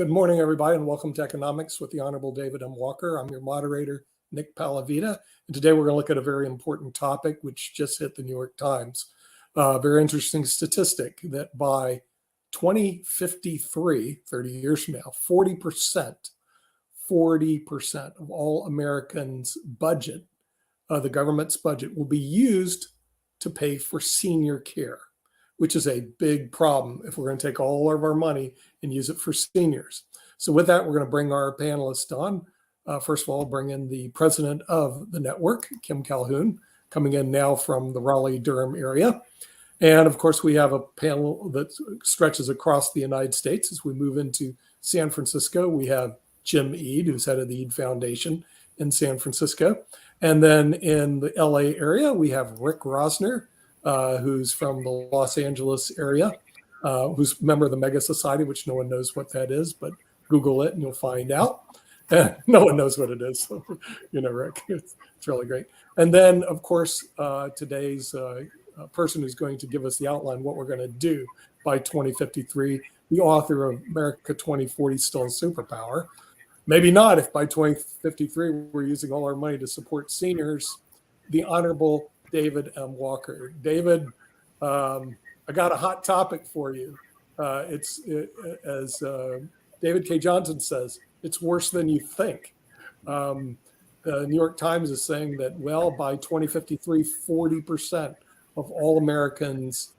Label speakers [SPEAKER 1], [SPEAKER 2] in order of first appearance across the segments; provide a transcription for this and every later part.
[SPEAKER 1] Good morning, everybody, and welcome to Economics with the Honorable David M. Walker. I'm your moderator, Nick Palavita, and today we're going to look at a very important topic which just hit the New York Times. Very interesting statistic that by 2053, 30 years from now, 40% of all Americans' budget, the government's budget, will be used to pay for senior care, which is a big problem if we're going to take all of our money and use it for seniors. So with that, we're going to bring our panelists on. First of all, bring in the president of the network, Kim Calhoun, coming in now from the Raleigh-Durham area. And of course, we have a panel that stretches across the United States. As we move into San Francisco, we have Jim Eade, who's head of the Eade Foundation in San Francisco. And then in the LA area, we have Rick Rosner, who's from the Los Angeles area, who's a member of the Mega Society, which no one knows what that is, but Google it and you'll find out. No one knows what it is. So, Rick, it's really great. And then, of course, today's person who's going to give us the outline, what we're going to do by 2053, the author of America 2040 Still a Superpower. Maybe not if by 2053 we're using all our money to support seniors, the Honorable David M. Walker. David, I got a hot topic for you. As David K. Johnson says, it's worse than you think. The New York Times is saying that, well, by 2053, 40% of all Americans'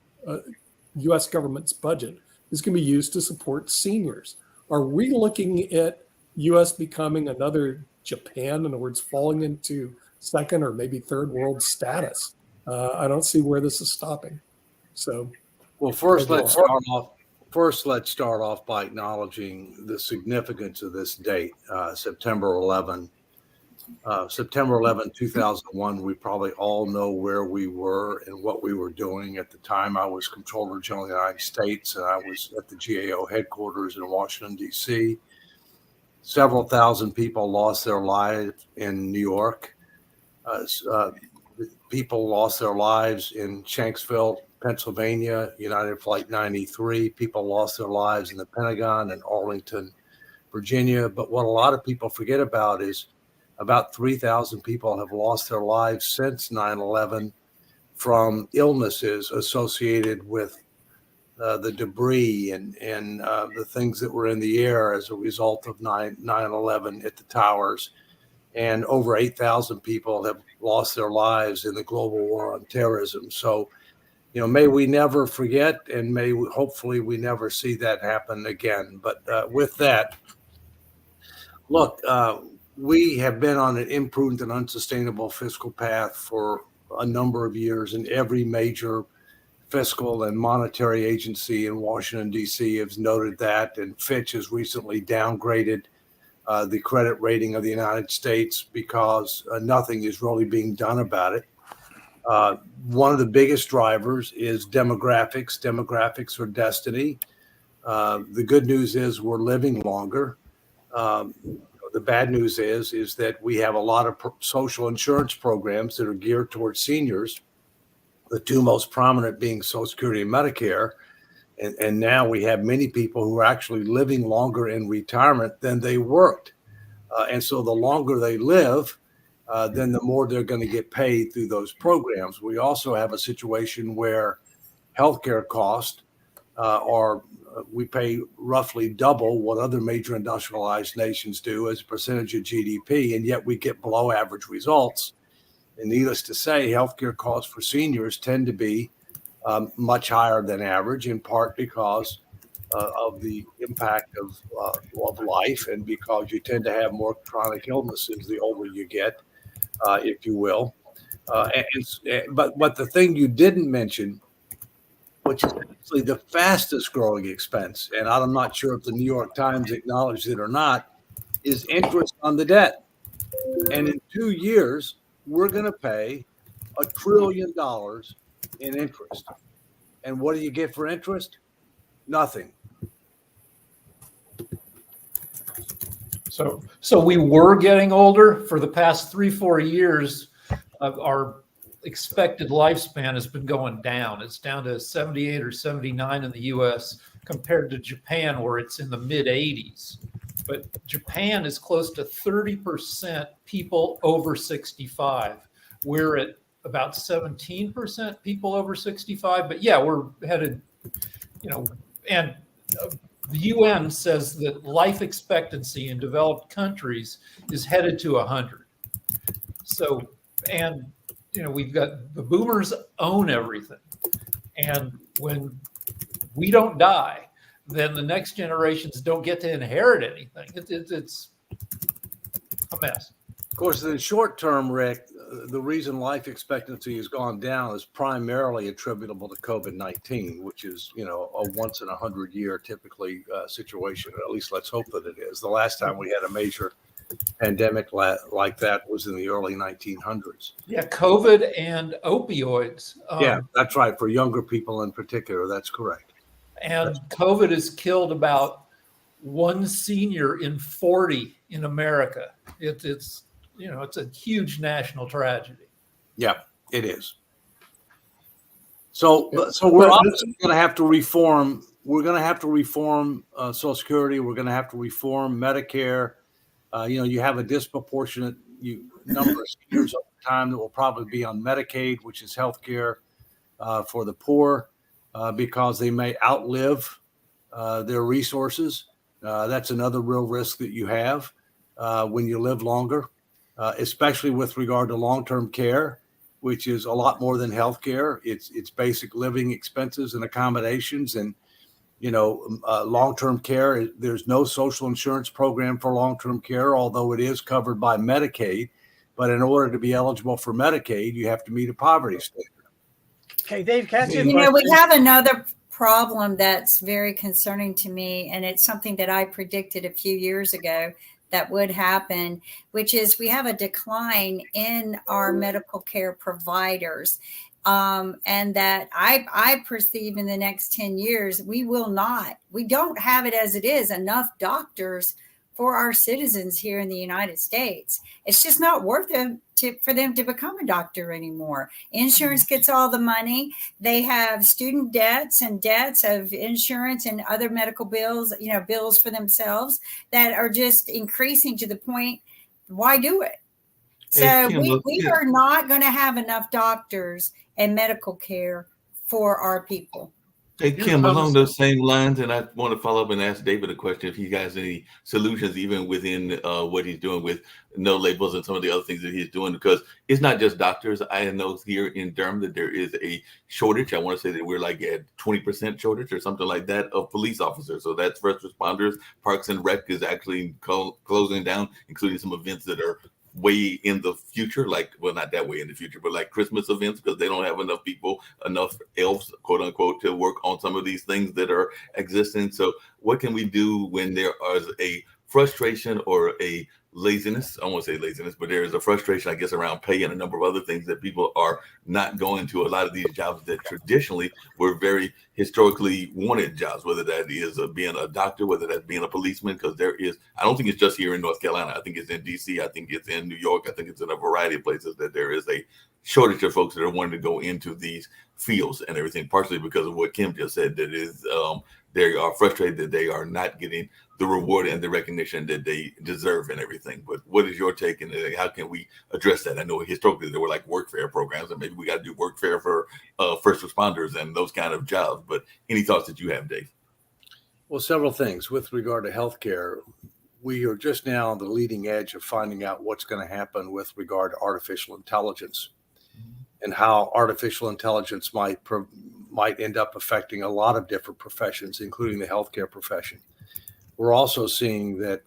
[SPEAKER 1] U.S. government's budget is going to be used to support seniors. Are we looking at U.S. becoming another Japan, in other words, falling into second or maybe third world status? I don't see where this is stopping. So,
[SPEAKER 2] well, first let's start off by acknowledging the significance of this date, September 11. September 11, 2001, we probably all know where we were and what we were doing. At the time, I was Comptroller General of the United States, and I was at the GAO headquarters in Washington, D.C. Several thousand people lost their lives in New York. People lost their lives in Shanksville, Pennsylvania, United Flight 93. People lost their lives in the Pentagon and Arlington, Virginia. But what a lot of people forget about is about 3,000 people have lost their lives since 9/11 from illnesses associated with the debris and the things that were in the air as a result of 9/11 at the towers. And over 8,000 people have lost their lives in the global war on terrorism. So, may we never forget, and hopefully we never see that happen again. But with that, look, we have been on an imprudent and unsustainable fiscal path for a number of years, and every major fiscal and monetary agency in Washington, D.C. has noted that, and Fitch has recently downgraded the credit rating of the United States because nothing is really being done about it. One of the biggest drivers is demographics. Demographics are destiny. The good news is we're living longer. The bad news is that we have a lot of social insurance programs that are geared towards seniors, the two most prominent being Social Security and Medicare. And now we have many people who are actually living longer in retirement than they worked. And so the longer they live, then the more they're going to get paid through those programs. We also have a situation where healthcare costs we pay roughly double what other major industrialized nations do as a percentage of GDP, and yet we get below average results. And needless to say, healthcare costs for seniors tend to be much higher than average, in part because of the impact of life, and because you tend to have more chronic illnesses the older you get, if you will. But the thing you didn't mention, which is actually the fastest growing expense, and I'm not sure if the New York Times acknowledged it or not, is interest on the debt. And in 2 years, we're going to pay $1 trillion in interest. And what do you get for interest? Nothing.
[SPEAKER 3] So we were getting older. For the past 3-4 years, our expected lifespan has been going down. It's down to 78 or 79 in the U.S. compared to Japan, where it's in the mid 80s. But Japan is close to 30% people over 65. We're at about 17% people over 65. But yeah, we're headed, and the UN says that life expectancy in developed countries is headed to 100. So, and we've got the boomers own everything. And when we don't die, then the next generations don't get to inherit anything. It's a mess.
[SPEAKER 2] Of course, in the short term, Rick, the reason life expectancy has gone down is primarily attributable to COVID-19, which is, a once in 100-year typically situation. Or at least let's hope that it is. The last time we had a major pandemic like that was in the early 1900s.
[SPEAKER 3] Yeah, COVID and opioids.
[SPEAKER 2] Yeah, that's right. For younger people in particular, that's correct.
[SPEAKER 3] And COVID has killed about one senior in 40 in America. It's a huge national tragedy.
[SPEAKER 2] Yeah, it is. So we're also going to have to reform. We're going to have to reform Social Security. We're going to have to reform Medicare. You have a disproportionate number of seniors over time that will probably be on Medicaid, which is health care for the poor, because they may outlive their resources. That's another real risk that you have when you live longer, especially with regard to long-term care, which is a lot more than health care. It's basic living expenses and accommodations. And long-term care, there's no social insurance program for long-term care, although it is covered by Medicaid. But in order to be eligible for Medicaid, you have to meet a poverty standard.
[SPEAKER 4] Okay, Dave, can I ask you a question?
[SPEAKER 5] We have another problem that's very concerning to me, and it's something that I predicted a few years ago that would happen, which is we have a decline in our medical care providers. And that I perceive in the next 10 years, we don't have it as it is, enough doctors for our citizens here in the United States. It's just not worth it for them to become a doctor anymore. Insurance gets all the money. They have student debts and debts of insurance and other medical bills, bills for themselves that are just increasing to the point, why do it? So we are not going to have enough doctors and medical care for our people.
[SPEAKER 6] Hey, Kim, along those same lines, and I want to follow up and ask David a question if he has any solutions, even within what he's doing with no labels and some of the other things that he's doing, because it's not just doctors. I know here in Durham that there is a shortage. I want to say that we're like at 20% shortage or something like that of police officers. So that's first responders. Parks and Rec is actually closing down, including some events that are way in the future, not that way in the future, but like Christmas events, because they don't have enough people, enough elves, quote unquote, to work on some of these things that are existing. So what can we do when there is a frustration or a laziness? I won't say laziness, but there is a frustration, I guess, around pay and a number of other things that people are not going to a lot of these jobs that traditionally were very historically wanted jobs, whether that is being a doctor, whether that's being a policeman, because I don't think it's just here in North Carolina. I think it's in DC. I think it's in New York. I think it's in a variety of places that there is a shortage of folks that are wanting to go into these fields and everything, partially because of what Kim just said, that is they are frustrated that they are not getting the reward and the recognition that they deserve and everything. But what is your take, and how can we address that? I know historically there were like workfare programs, and maybe we got to do workfare for first responders and those kind of jobs. But any thoughts that you have, Dave?
[SPEAKER 2] Well, several things with regard to healthcare. We are just now on the leading edge of finding out what's going to happen with regard to artificial intelligence and how artificial intelligence might end up affecting a lot of different professions, including the healthcare profession. We're also seeing that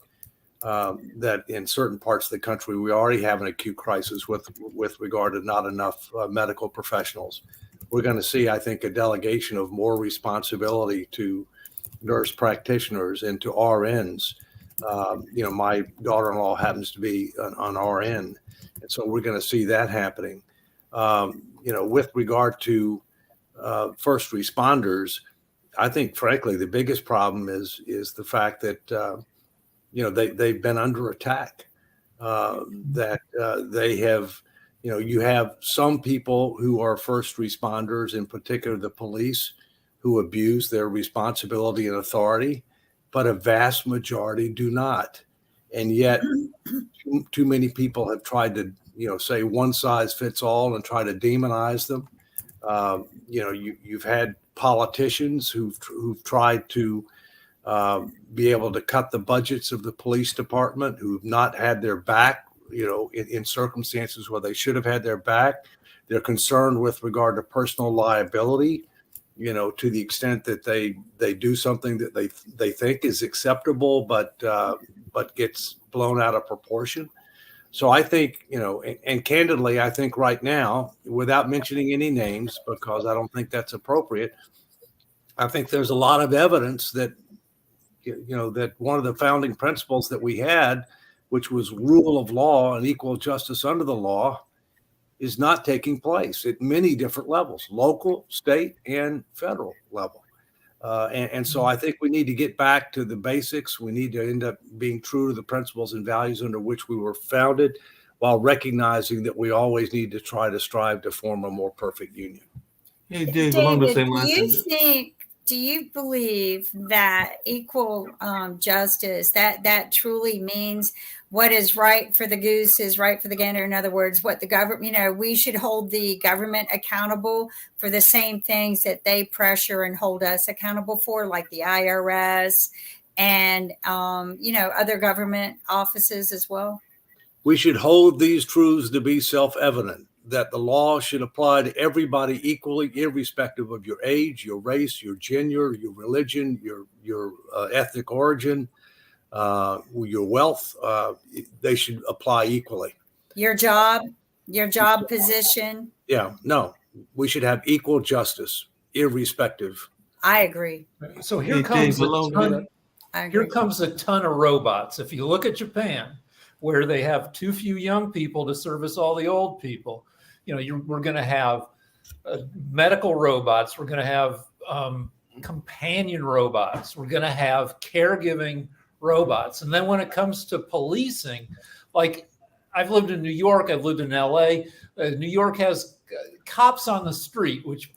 [SPEAKER 2] in certain parts of the country, we already have an acute crisis with regard to not enough medical professionals. We're going to see, I think, a delegation of more responsibility to nurse practitioners and to RNs. My daughter-in-law happens to be an RN, and so we're going to see that happening. With regard to first responders, I think, frankly, the biggest problem is the fact that they've been under attack. That they have, you have some people who are first responders, in particular the police, who abuse their responsibility and authority, but a vast majority do not. And yet too many people have tried to, say one size fits all and try to demonize them. You've had politicians who've tried to be able to cut the budgets of the police department, who've not had their back, in circumstances where they should have had their back. They're concerned with regard to personal liability, to the extent that they do something that they think is acceptable, but gets blown out of proportion. So I think, and candidly, I think right now, without mentioning any names, because I don't think that's appropriate, I think there's a lot of evidence that, that one of the founding principles that we had, which was rule of law and equal justice under the law, is not taking place at many different levels, local, state, and federal level. And so I think we need to get back to the basics. We need to end up being true to the principles and values under which we were founded, while recognizing that we always need to try to strive to form a more perfect union.
[SPEAKER 6] Hey, Dave, along the same lines.
[SPEAKER 5] Do you believe that equal justice, that truly means what is right for the goose is right for the gander? In other words, what the government, we should hold the government accountable for the same things that they pressure and hold us accountable for, like the IRS and, other government offices as well?
[SPEAKER 2] We should hold these truths to be self-evident, that the law should apply to everybody equally, irrespective of your age, your race, your gender, your religion, your ethnic origin, your wealth. They should apply equally.
[SPEAKER 5] Your job position.
[SPEAKER 2] Yeah, no, we should have equal justice, irrespective.
[SPEAKER 5] I agree.
[SPEAKER 3] So here comes a ton of robots. If you look at Japan, where they have too few young people to service all the old people, we're going to have medical robots. We're going to have companion robots. We're going to have caregiving robots. And then when it comes to policing, like I've lived in New York, I've lived in LA. New York has cops on the street, which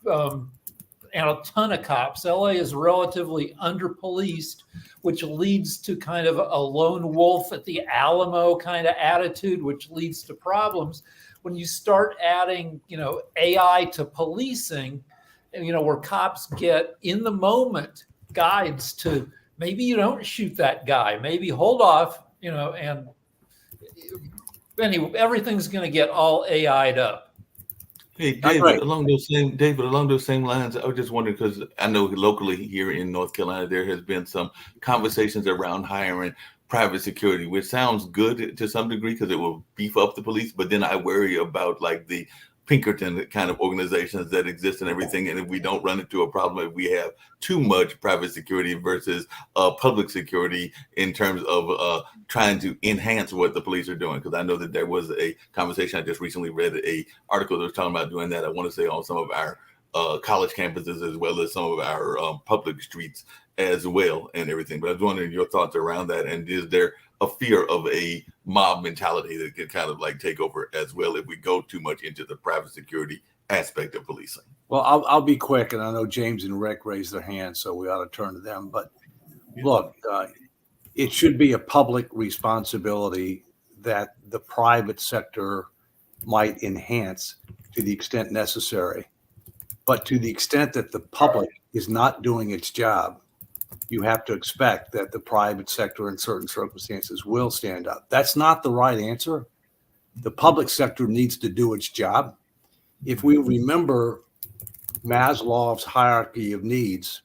[SPEAKER 3] and a ton of cops. LA is relatively under-policed, which leads to kind of a lone wolf at the Alamo kind of attitude, which leads to problems. When you start adding, AI to policing, where cops get in the moment guides to, maybe you don't shoot that guy, maybe hold off, and anyway, everything's going to get all AI'd up.
[SPEAKER 6] Hey, David, along those same lines, I was just wondering, because I know locally here in North Carolina, there has been some conversations around hiring private security, which sounds good to some degree because it will beef up the police. But then I worry about like the Pinkerton kind of organizations that exist and everything. And if we don't run into a problem, if we have too much private security versus public security in terms of trying to enhance what the police are doing. Because I know that there was a conversation, I just recently read a article that was talking about doing that. I want to say on some of our college campuses, as well as some of our public streets as well and everything. But I was wondering your thoughts around that. And is there a fear of a mob mentality that could kind of like take over as well if we go too much into the private security aspect of policing?
[SPEAKER 2] Well, I'll be quick, and I know James and Rick raised their hands, so we ought to turn to them. But look, it should be a public responsibility that the private sector might enhance to the extent necessary. But to the extent that the public is not doing its job, you have to expect that the private sector in certain circumstances will stand up. That's not the right answer. The public sector needs to do its job. If we remember Maslow's hierarchy of needs,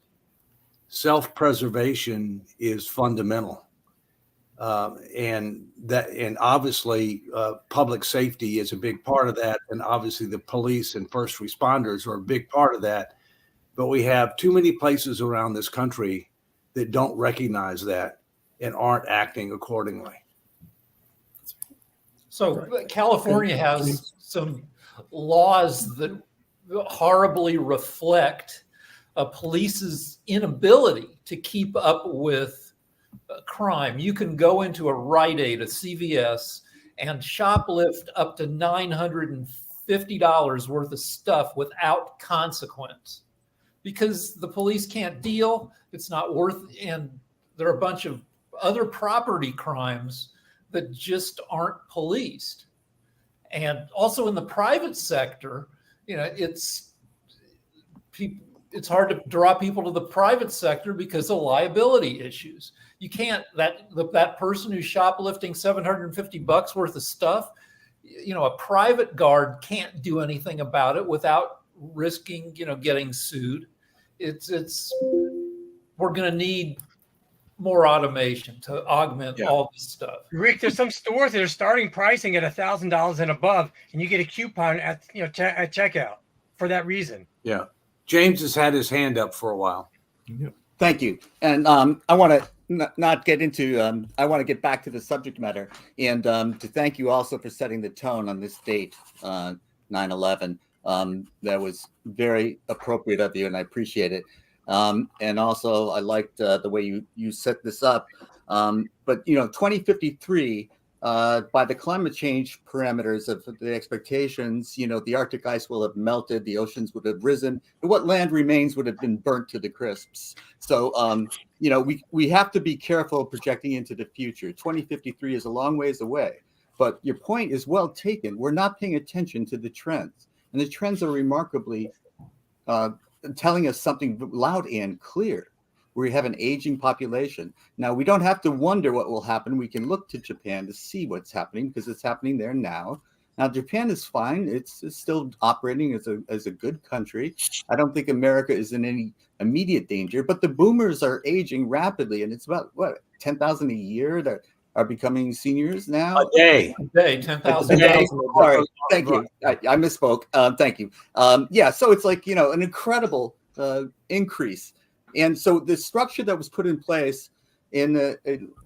[SPEAKER 2] self-preservation is fundamental. And obviously public safety is a big part of that. And obviously the police and first responders are a big part of that. But we have too many places around this country that don't recognize that and aren't acting accordingly.
[SPEAKER 3] So California has some laws that horribly reflect police's inability to keep up with crime. You can go into a Rite Aid, a CVS, and shoplift up to $950 worth of stuff without consequence. because the police can't deal. It's not worth, and there are a bunch of other property crimes that just aren't policed. And also in the private sector, it's hard to draw people to the private sector because of liability issues. You can't, that person who's shoplifting $750 worth of stuff, a private guard can't do anything about it without risking, getting sued. We're going to need more automation to augment all this stuff.
[SPEAKER 4] Rick, there's some stores that are starting pricing at $1,000 and above, and you get a coupon at at checkout for that reason.
[SPEAKER 2] Yeah. James has had his hand up for a while.
[SPEAKER 7] Thank you. And I want to not get into, I want to get back to the subject matter and to thank you also for setting the tone on this date, 9/11. That was very appropriate of you, and I appreciate it. And also, I liked the way you set this up. But 2053, by the climate change parameters of the expectations, the Arctic ice will have melted, the oceans would have risen, and what land remains would have been burnt to the crisps. So, we have to be careful projecting into the future. 2053 is a long ways away, but your point is well taken. We're not paying attention to the trends, and the trends are remarkably telling us something loud and clear. We have an aging population. Now, we don't have to wonder what will happen. We can look to Japan to see what's happening because it's happening there now. Now, Japan is fine. It's still operating as a good country. I don't think America is in any immediate danger, but the boomers are aging rapidly, and it's about, 10,000 a year that are becoming seniors now?
[SPEAKER 2] A day.
[SPEAKER 3] 10,000.
[SPEAKER 7] Sorry, thank you. I misspoke. Thank you. So it's like, an incredible increase. And so the structure that was put in place in the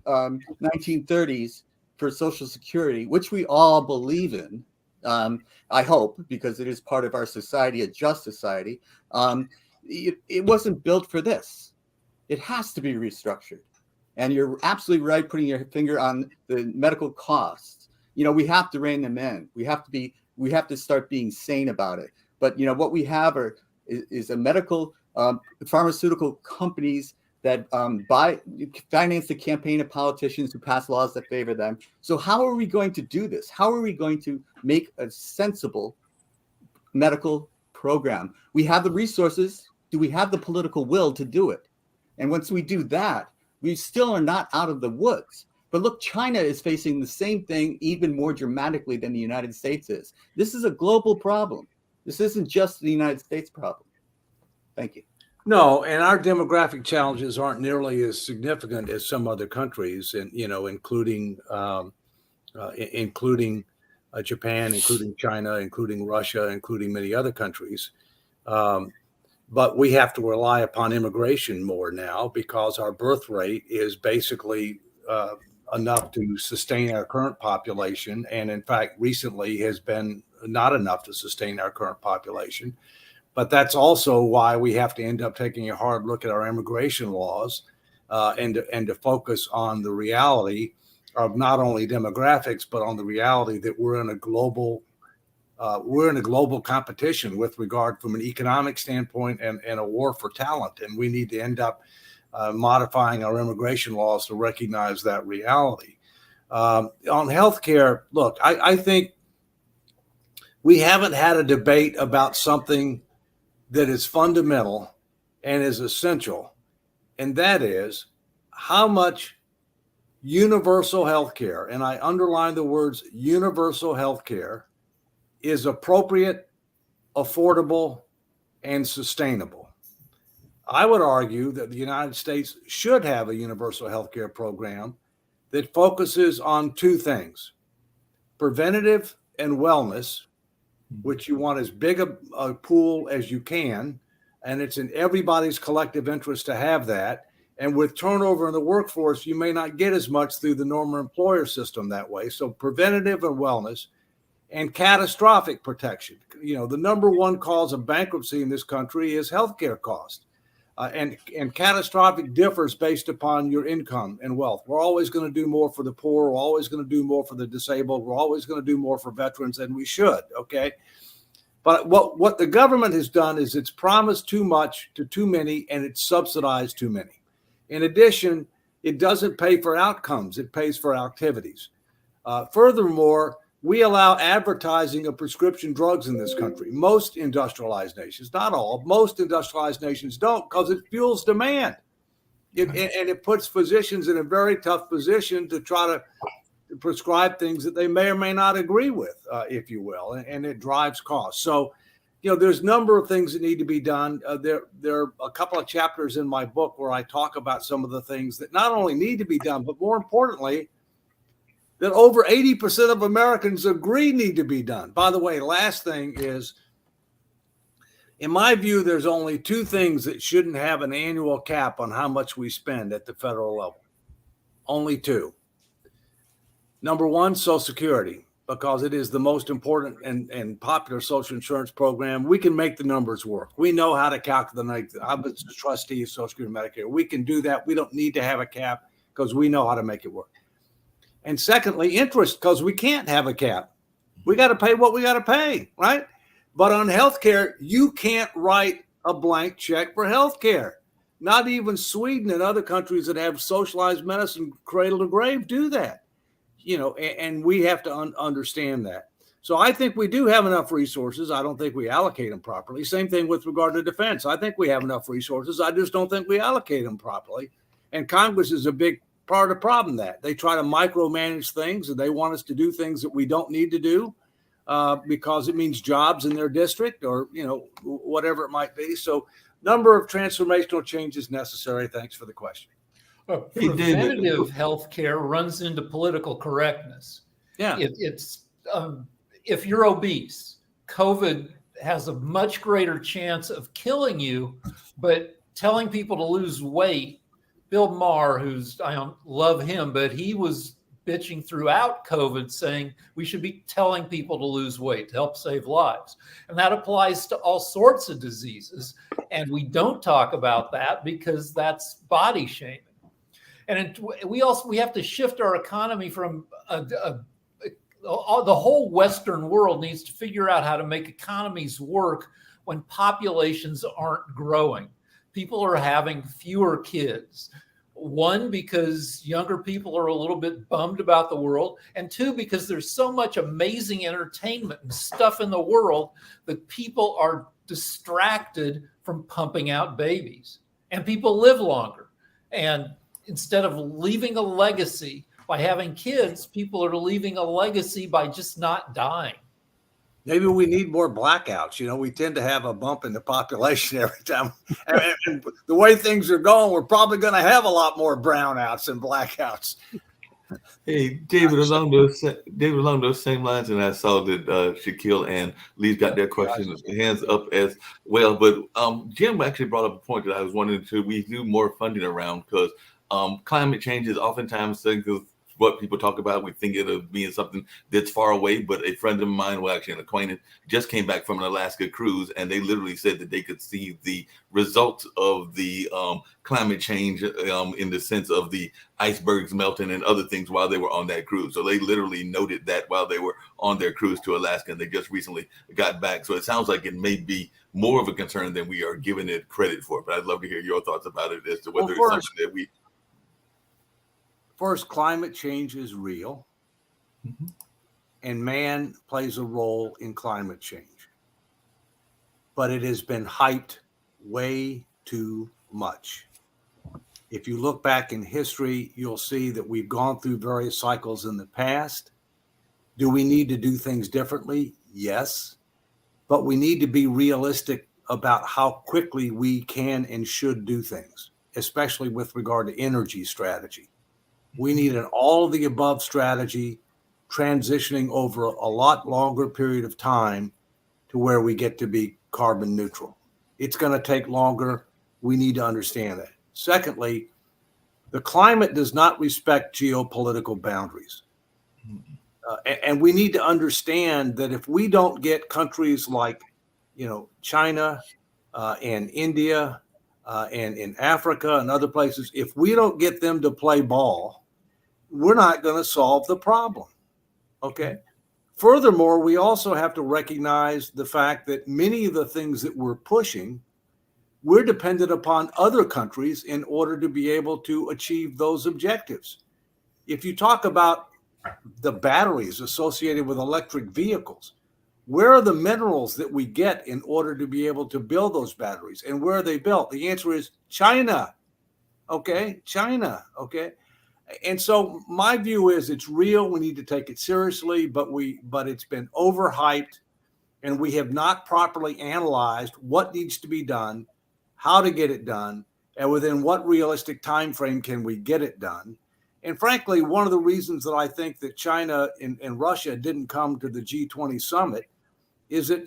[SPEAKER 7] 1930s for Social Security, which we all believe in, I hope, because it is part of our society, a just society, it wasn't built for this. It has to be restructured. And you're absolutely right, putting your finger on the medical costs. We have to rein them in. We have to start being sane about it. But what we have is a medical pharmaceutical companies that finance the campaign of politicians who pass laws that favor them. So how are we going to do this? How are we going to make a sensible medical program? We have the resources. Do we have the political will to do it? And once we do that, we still are not out of the woods. But look, China is facing the same thing even more dramatically than the United States is. This is a global problem. This isn't just the United States problem. Thank you.
[SPEAKER 2] No, and our demographic challenges aren't nearly as significant as some other countries, and including Japan, including China, including Russia, including many other countries. But we have to rely upon immigration more now because our birth rate is basically enough to sustain our current population, and in fact, recently has been not enough to sustain our current population. But that's also why we have to end up taking a hard look at our immigration laws and to focus on the reality of not only demographics, but on the reality that we're in a global competition with regard from an economic standpoint and a war for talent. And we need to end up modifying our immigration laws to recognize that reality. On healthcare, look, I think we haven't had a debate about something that is fundamental and is essential, and that is how much universal health care, and I underline the words universal health care, is appropriate, affordable, and sustainable. I would argue that the United States should have a universal health care program that focuses on two things: preventative and wellness, which you want as big a pool as you can, and it's in everybody's collective interest to have that. And with turnover in the workforce, you may not get as much through the normal employer system that way. So preventative and wellness, and catastrophic protection. The number one cause of bankruptcy in this country is healthcare cost. And catastrophic differs based upon your income and wealth. We're always going to do more for the poor. We're always going to do more for the disabled. We're always going to do more for veterans, and we should, okay? But what the government has done is it's promised too much to too many, and it's subsidized too many. In addition, it doesn't pay for outcomes. It pays for activities. Furthermore, we allow advertising of prescription drugs in this country. Most industrialized nations, not all, most industrialized nations don't, because it fuels demand. And it puts physicians in a very tough position to try to prescribe things that they may or may not agree with, if you will, and it drives costs. So, there's a number of things that need to be done. There are a couple of chapters in my book where I talk about some of the things that not only need to be done, but more importantly, that over 80% of Americans agree need to be done. By the way, last thing is, in my view, there's only two things that shouldn't have an annual cap on how much we spend at the federal level. Only two. Number one, Social Security, because it is the most important and popular social insurance program. We can make the numbers work. We know how to calculate. I'm a trustee of Social Security and Medicare. We can do that. We don't need to have a cap because we know how to make it work. And secondly, interest, because we can't have a cap. We got to pay what we got to pay, right? But on healthcare, you can't write a blank check for healthcare. Not even Sweden and other countries that have socialized medicine cradle to grave do that. And we have to understand that. So I think we do have enough resources. I don't think we allocate them properly. Same thing with regard to defense. I think we have enough resources. I just don't think we allocate them properly. And Congress is a big part of the problem that they try to micromanage things, and they want us to do things that we don't need to do because it means jobs in their district or, whatever it might be. So number of transformational changes necessary. Thanks for the question.
[SPEAKER 3] Preventative health care runs into political correctness.
[SPEAKER 2] Yeah.
[SPEAKER 3] If you're obese, COVID has a much greater chance of killing you, but telling people to lose weight, Bill Maher, I don't love him, but he was bitching throughout COVID saying we should be telling people to lose weight to help save lives. And that applies to all sorts of diseases. And we don't talk about that because that's body shaming. And we have to shift our economy from the whole Western world needs to figure out how to make economies work when populations aren't growing. People are having fewer kids. One, because younger people are a little bit bummed about the world. And two, because there's so much amazing entertainment and stuff in the world that people are distracted from pumping out babies. And people live longer. And instead of leaving a legacy by having kids, people are leaving a legacy by just not dying.
[SPEAKER 2] Maybe we need more blackouts. We tend to have a bump in the population every time. And the way things are going, we're probably going to have a lot more brownouts and blackouts.
[SPEAKER 6] Hey, David, along those same lines, and I saw that Shaquille and Lee's got their questions, hands up as well. But Jim actually brought up a point that I was wondering, should we do more funding around? Because climate change is oftentimes things of what people talk about. We think it of being something that's far away, but a friend of mine, well, actually an acquaintance, just came back from an Alaska cruise, and they literally said that they could see the results of the climate change in the sense of the icebergs melting and other things while they were on that cruise. So they literally noted that while they were on their cruise to Alaska, and they just recently got back. So it sounds like it may be more of a concern than we are giving it credit for. But I'd love to hear your thoughts about it as to whether it's something that we...
[SPEAKER 2] First, climate change is real, and man plays a role in climate change. But it has been hyped way too much. If you look back in history, you'll see that we've gone through various cycles in the past. Do we need to do things differently? Yes. But we need to be realistic about how quickly we can and should do things, especially with regard to energy strategy. We need an all of the above strategy transitioning over a lot longer period of time to where we get to be carbon neutral. It's going to take longer. We need to understand that. Secondly, the climate does not respect geopolitical boundaries. And we need to understand that if we don't get countries like, China and India and in Africa and other places, if we don't get them to play ball, we're not going to solve the problem. Okay. Furthermore, we also have to recognize the fact that many of the things that we're pushing, we're dependent upon other countries in order to be able to achieve those objectives. If you talk about the batteries associated with electric vehicles, where are the minerals that we get in order to be able to build those batteries, and where are they built? The answer is China. Okay, China. Okay. And so my view is it's real. We need to take it seriously, but it's been overhyped, and we have not properly analyzed what needs to be done, how to get it done, and within what realistic time frame can we get it done. And frankly, one of the reasons that I think that China and Russia didn't come to the G20 summit is that,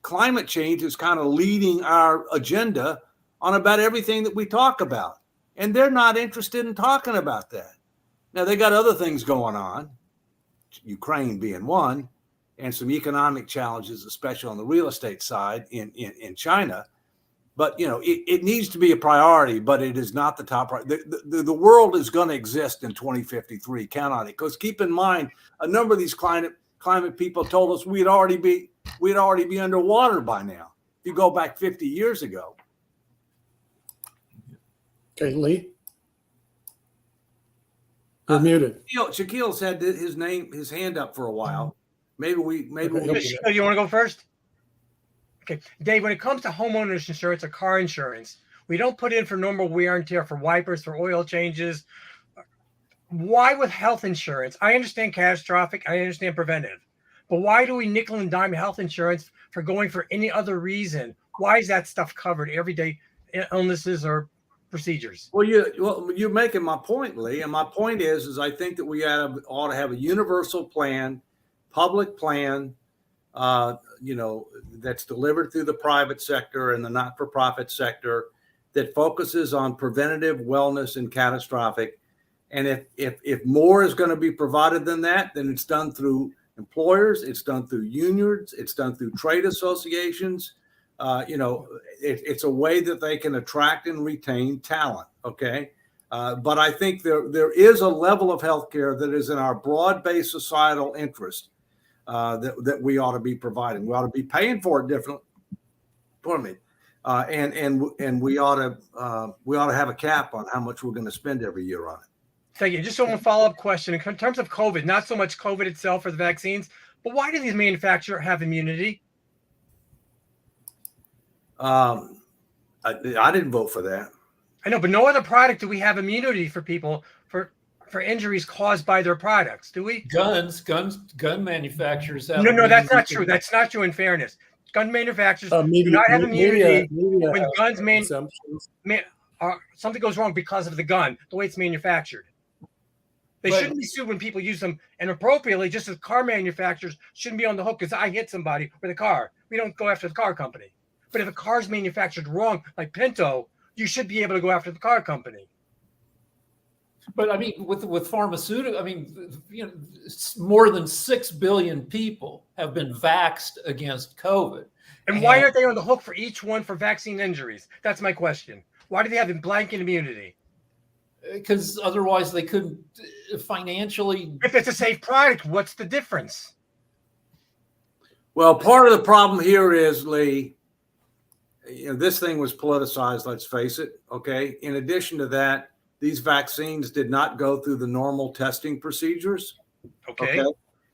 [SPEAKER 2] climate change is kind of leading our agenda on about everything that we talk about. And they're not interested in talking about that. Now, they got other things going on, Ukraine being one, and some economic challenges, especially on the real estate side in China. But, it needs to be a priority, but it is not the top priority. The world is going to exist in 2053. Count on it. Because keep in mind, a number of these climate people told us we'd already be underwater by now. If you go back 50 years ago.
[SPEAKER 1] Okay, Lee. You're muted.
[SPEAKER 2] Shaquille's had his hand up for a while. Maybe we.
[SPEAKER 4] You want to go first? Okay, Dave, when it comes to homeowners insurance or car insurance, we don't put in for normal wear and tear, for wipers, for oil changes. Why with health insurance? I understand catastrophic, I understand preventive, but why do we nickel and dime health insurance for going for any other reason? Why is that stuff covered everyday illnesses or procedures?
[SPEAKER 2] Well, you're making my point, Lee, and my point is I think that we ought to have a universal plan, public plan, that's delivered through the private sector and the not-for-profit sector that focuses on preventative wellness and catastrophic. And if more is going to be provided than that, then it's done through employers, it's done through unions, it's done through trade associations. It's a way that they can attract and retain talent. Okay. But I think there is a level of healthcare that is in our broad-based societal interest that we ought to be providing. We ought to be paying for it differently. Pardon me. And we ought to have a cap on how much we're going to spend every year on it.
[SPEAKER 4] Thank you. Just one follow-up question. In terms of COVID, not so much COVID itself or the vaccines, but why do these manufacturers have immunity?
[SPEAKER 2] I didn't vote for that.
[SPEAKER 4] I know, but no other product do we have immunity for people for injuries caused by their products, do we?
[SPEAKER 3] Gun manufacturers have.
[SPEAKER 4] No, that's not true. That's not true. In fairness, gun manufacturers do not have immunity when guns something goes wrong because of the gun, the way it's manufactured. They shouldn't be sued when people use them inappropriately, just as car manufacturers shouldn't be on the hook because I hit somebody with a car. We don't go after the car company. But if a car's manufactured wrong, like Pinto, you should be able to go after the car company.
[SPEAKER 3] But I mean, with pharmaceutical, more than 6 billion people have been vaxxed against COVID.
[SPEAKER 4] And why aren't they on the hook for each one for vaccine injuries? That's my question. Why do they have blanket immunity?
[SPEAKER 3] Because otherwise they couldn't financially.
[SPEAKER 4] If it's a safe product, what's the difference?
[SPEAKER 2] Well, part of the problem here is, Lee, this thing was politicized, let's face it. Okay. In addition to that, these vaccines did not go through the normal testing procedures.
[SPEAKER 4] Okay.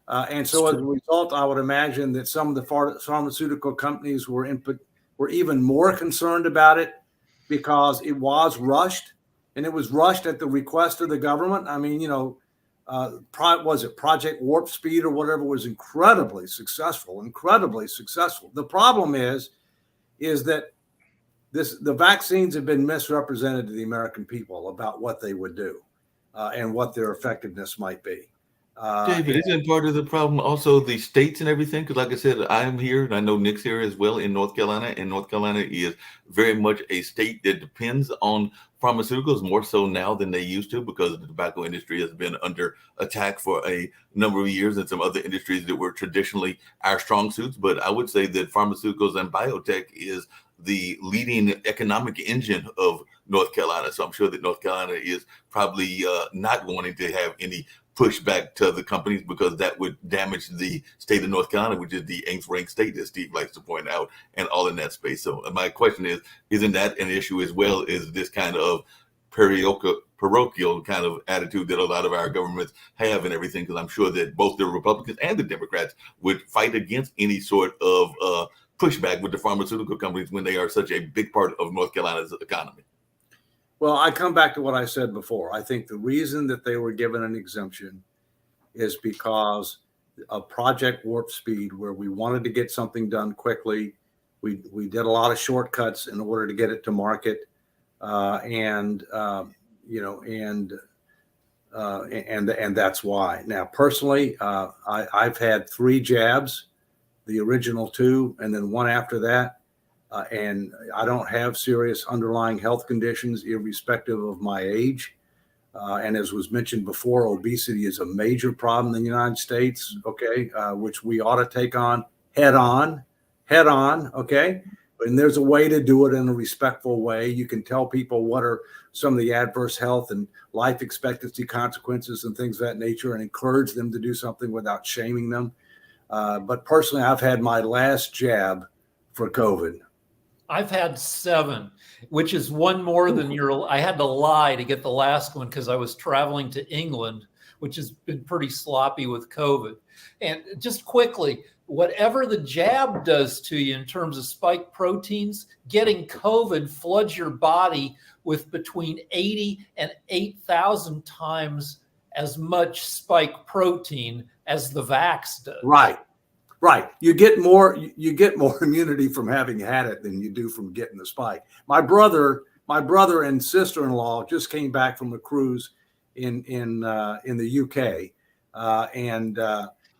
[SPEAKER 2] And so as a result, I would imagine that some of the pharmaceutical companies were even more concerned about it because it was rushed, and it was rushed at the request of the government. I mean, was it Project Warp Speed or whatever, was incredibly successful. The problem is that the vaccines have been misrepresented to the American people about what they would do and what their effectiveness might be.
[SPEAKER 6] David, isn't part of the problem also the states and everything? Because like I said, I'm here and I know Nick's here as well in North Carolina, and North Carolina is very much a state that depends on pharmaceuticals more so now than they used to, because the tobacco industry has been under attack for a number of years, and some other industries that were traditionally our strong suits. But I would say that pharmaceuticals and biotech is the leading economic engine of North Carolina. So I'm sure that North Carolina is probably not wanting to have any pushback to the companies because that would damage the state of North Carolina, which is the 8th ranked state, as Steve likes to point out, and all in that space. So my question is, isn't that an issue as well as this kind of parochial kind of attitude that a lot of our governments have and everything? Because I'm sure that both the Republicans and the Democrats would fight against any sort of pushback with the pharmaceutical companies when they are such a big part of North Carolina's economy.
[SPEAKER 2] Well, I come back to what I said before. I think the reason that they were given an exemption is because of Project Warp Speed, where we wanted to get something done quickly. We did a lot of shortcuts in order to get it to market, and that's why. Now, personally, I've had 3 jabs, the original 2, and then 1 after that. And I don't have serious underlying health conditions, irrespective of my age. And as was mentioned before, obesity is a major problem in the United States, okay, which we ought to take on head on, okay? And there's a way to do it in a respectful way. You can tell people what are some of the adverse health and life expectancy consequences and things of that nature and encourage them to do something without shaming them. But personally, I've had my last jab for COVID.
[SPEAKER 3] I've had 7, which is 1 more than I had to lie to get the last one because I was traveling to England, which has been pretty sloppy with COVID. And just quickly, whatever the jab does to you in terms of spike proteins, getting COVID floods your body with between 80 and 8,000 times as much spike protein as the vax does.
[SPEAKER 2] Right. You get more immunity from having had it than you do from getting the spike. My brother and sister-in-law just came back from a cruise in the UK, and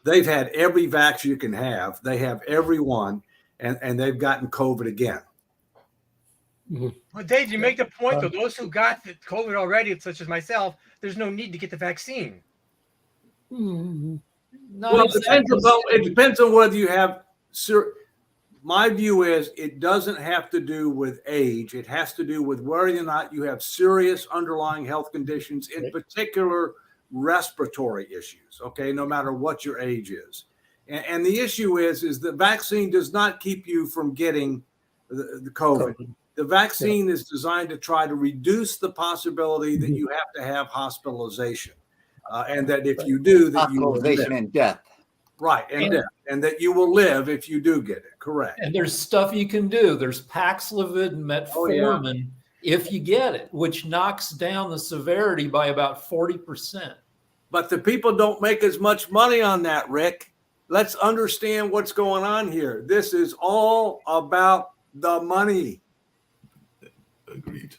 [SPEAKER 2] they've had every vax you can have. They have every one, and they've gotten COVID again.
[SPEAKER 4] Well, Dave, you make the point, though, those who got the COVID already, such as myself, there's no need to get the vaccine.
[SPEAKER 2] Well, it depends on whether you have. My view is it doesn't have to do with age. It has to do with whether or not you have serious underlying health conditions, in particular respiratory issues. Okay, no matter what your age is, and the issue is the vaccine does not keep you from getting the COVID. The vaccine is designed to try to reduce the possibility that you have to have hospitalization. And that if you do, that you will live.
[SPEAKER 7] And death.
[SPEAKER 2] Right, and death. And that you will live if you do get it. Correct.
[SPEAKER 3] And there's stuff you can do. There's Paxlovid and Metformin if you get it, which knocks down the severity by about 40%.
[SPEAKER 2] But the people don't make as much money on that, Rick. Let's understand what's going on here. This is all about the money.
[SPEAKER 6] Agreed.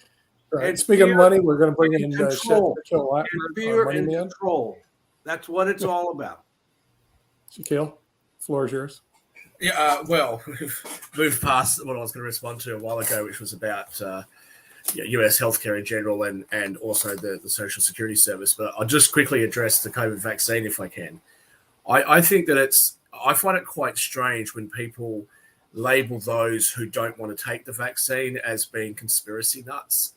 [SPEAKER 1] Right. Speaking of money, we're going to bring in
[SPEAKER 2] control.
[SPEAKER 1] Fear
[SPEAKER 2] and control. That's what it's all about.
[SPEAKER 1] Shaquille, floor is yours.
[SPEAKER 8] Yeah, well, we've moved past what I was going to respond to a while ago, which was about US healthcare in general and also the Social Security Service. But I'll just quickly address the COVID vaccine if I can. I think that I find it quite strange when people label those who don't want to take the vaccine as being conspiracy nuts.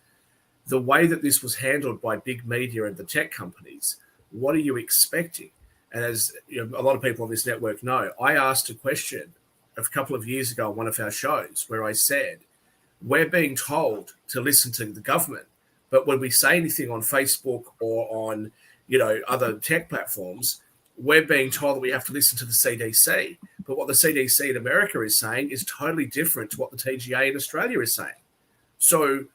[SPEAKER 8] The way that this was handled by big media and the tech companies, what are you expecting? And as you know, a lot of people on this network know, I asked a question a couple of years ago on one of our shows where I said, we're being told to listen to the government, but when we say anything on Facebook or on, other tech platforms, we're being told that we have to listen to the CDC. But what the CDC in America is saying is totally different to what the TGA in Australia is saying. So